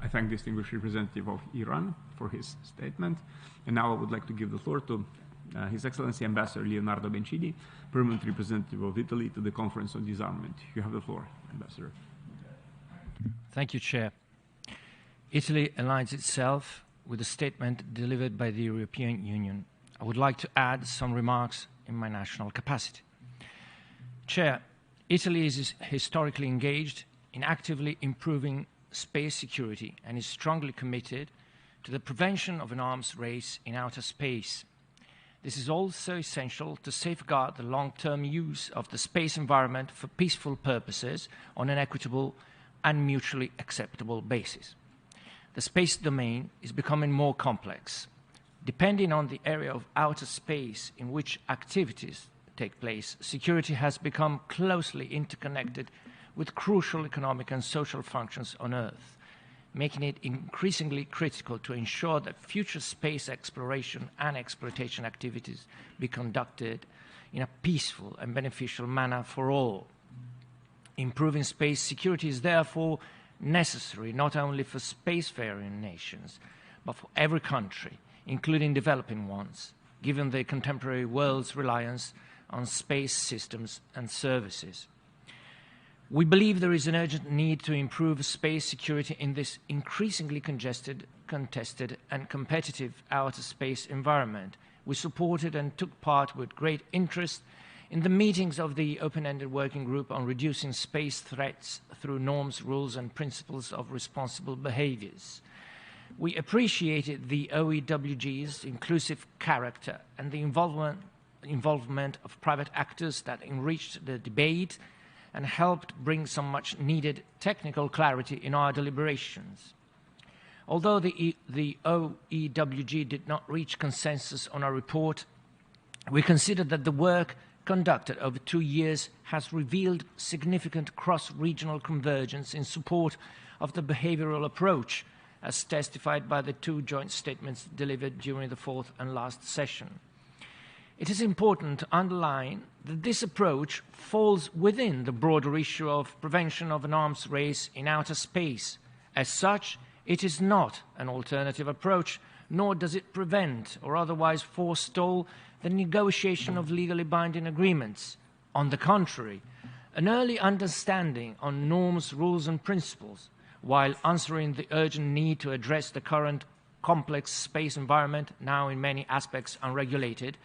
I thank the distinguished representative of Iran for his statement. And now I would like to give the floor to His Excellency Ambassador Leonardo Bencini, Permanent Representative of Italy to the Conference on Disarmament. You have the floor, Ambassador. Thank you, Chair. Italy aligns itself with the statement delivered by the European Union. I would like to add some remarks in my national capacity. Chair, Italy is historically engaged in actively improving space security and is strongly committed to the prevention of an arms race in outer space. This is also essential to safeguard the long-term use of the space environment for peaceful purposes on an equitable and mutually acceptable basis. The space domain is becoming more complex. Depending on the area of outer space in which activities take place, security has become closely interconnected with crucial economic and social functions on Earth, making it increasingly critical to ensure that future space exploration and exploitation activities be conducted in a peaceful and beneficial manner for all. Improving space security is therefore necessary not only for spacefaring nations, but for every country, including developing ones, given the contemporary world's reliance on space systems and services. We believe there is an urgent need to improve space security in this increasingly congested, contested, and competitive outer space environment. We supported and took part with great interest in the meetings of the open-ended working group on reducing space threats through norms, rules, and principles of responsible behaviors. We appreciated the OEWG's inclusive character and the involvement of private actors that enriched the debate and helped bring some much-needed technical clarity in our deliberations. Although the OEWG did not reach consensus on our report, we considered that the work conducted over 2 years has revealed significant cross-regional convergence in support of the behavioral approach, as testified by the 2 joint statements delivered during the 4th and last session. It is important to underline that this approach falls within the broader issue of prevention of an arms race in outer space. As such, it is not an alternative approach, nor does it prevent or otherwise forestall the negotiation of legally binding agreements. On the contrary, an early understanding on norms, rules, and principles, while answering the urgent need to address the current complex space environment, now in many aspects unregulated,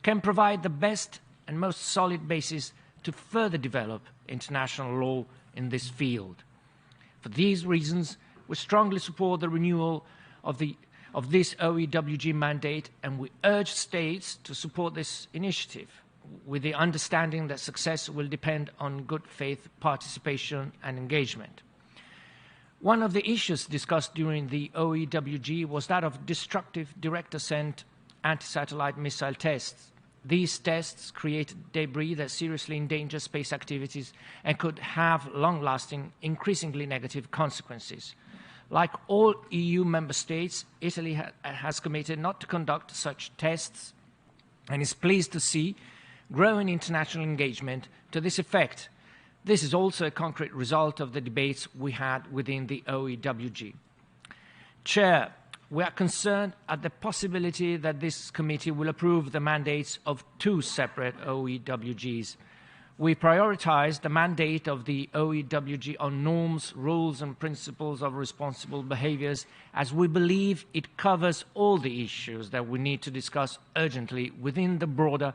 can provide the best and most solid basis to further develop international law in this field. For these reasons, we strongly support the renewal of this OEWG mandate, and we urge states to support this initiative, with the understanding that success will depend on good faith participation and engagement. One of the issues discussed during the OEWG was that of destructive direct-ascent anti-satellite missile tests. These tests create debris that seriously endanger space activities and could have long-lasting, increasingly negative consequences. Like all EU member states, Italy has committed not to conduct such tests and is pleased to see growing international engagement to this effect. This is also a concrete result of the debates we had within the OEWG. Chair, we are concerned at the possibility that this committee will approve the mandates of 2 separate OEWGs. We prioritize the mandate of the OEWG on norms, rules, and principles of responsible behaviors, as we believe it covers all the issues that we need to discuss urgently within the broader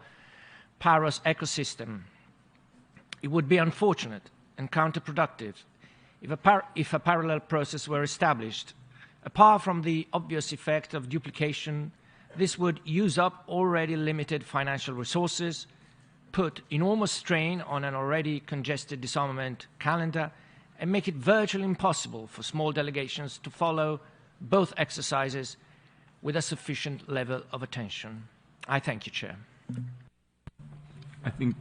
Paros ecosystem. It would be unfortunate and counterproductive if a parallel process were established. Apart from the obvious effect of duplication, this would use up already limited financial resources, put enormous strain on an already congested disarmament calendar, and make it virtually impossible for small delegations to follow both exercises with a sufficient level of attention. I thank you, Chair. I think